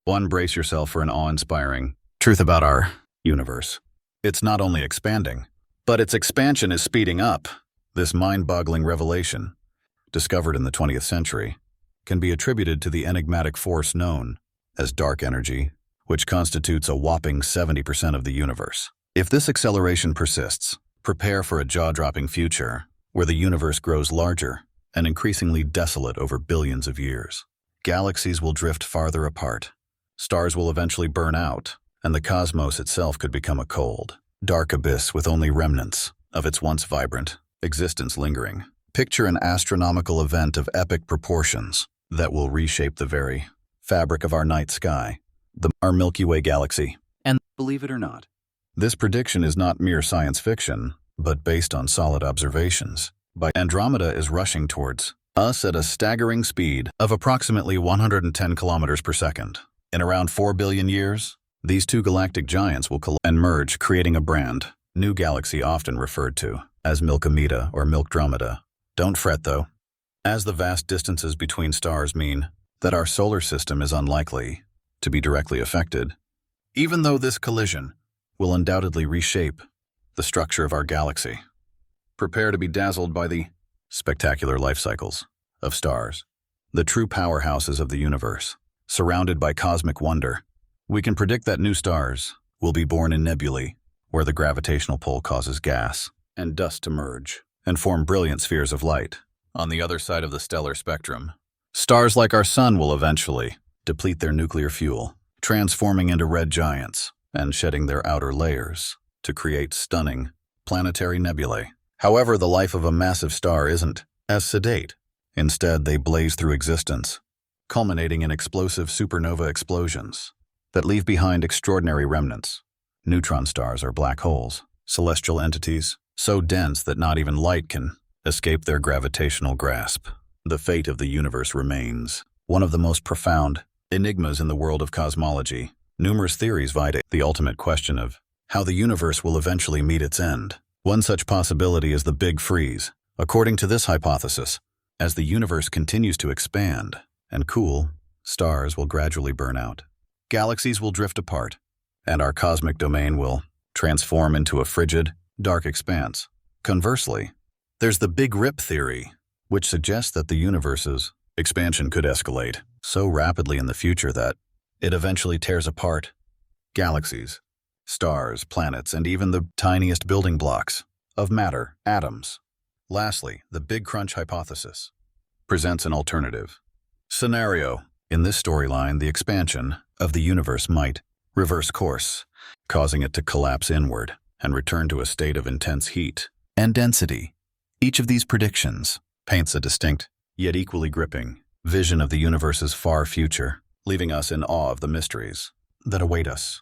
One, brace yourself for an awe-inspiring truth about our universe. It's not only expanding, but its expansion is speeding up. This mind-boggling revelation, discovered in the 20th century, can be attributed to the enigmatic force known as dark energy, which constitutes a whopping 70% of the universe. If this acceleration persists, prepare for a jaw-dropping future where the universe grows larger and increasingly desolate over billions of years. Galaxies will drift farther apart, stars will eventually burn out, and the cosmos itself could become a cold, dark abyss with only remnants of its once vibrant existence lingering. Picture an astronomical event of epic proportions that will reshape the very fabric of our night sky, our Milky Way galaxy. And believe it or not, this prediction is not mere science fiction, but based on solid observations. Andromeda is rushing towards us at a staggering speed of approximately 110 kilometers per second. In around 4 billion years, these two galactic giants will collide and merge, creating a brand new galaxy often referred to as Milkomeda or Milkdromeda. Don't fret though, as the vast distances between stars mean that our solar system is unlikely to be directly affected, even though this collision will undoubtedly reshape the structure of our galaxy. Prepare to be dazzled by the spectacular life cycles of stars, the true powerhouses of the universe. Surrounded by cosmic wonder, we can predict that new stars will be born in nebulae, where the gravitational pull causes gas and dust to merge and form brilliant spheres of light. On the other side of the stellar spectrum, stars like our Sun will eventually deplete their nuclear fuel, transforming into red giants and shedding their outer layers to create stunning planetary nebulae. However, the life of a massive star isn't as sedate. Instead, they blaze through existence, culminating in explosive supernova explosions that leave behind extraordinary remnants. Neutron stars are black holes, celestial entities so dense that not even light can escape their gravitational grasp. The fate of the universe remains one of the most profound enigmas in the world of cosmology. Numerous theories vie to the ultimate question of how the universe will eventually meet its end. One such possibility is the Big Freeze. According to this hypothesis, as the universe continues to expand and cool, stars will gradually burn out. Galaxies will drift apart, and our cosmic domain will transform into a frigid, dark expanse. Conversely, there's the Big Rip theory, which suggests that the universe's expansion could escalate so rapidly in the future that it eventually tears apart galaxies, stars, planets, and even the tiniest building blocks of matter, atoms. Lastly, the Big Crunch hypothesis presents an alternative scenario. In this storyline, the expansion of the universe might reverse course, causing it to collapse inward and return to a state of intense heat and density. Each of these predictions paints a distinct, yet equally gripping, vision of the universe's far future, leaving us in awe of the mysteries that await us.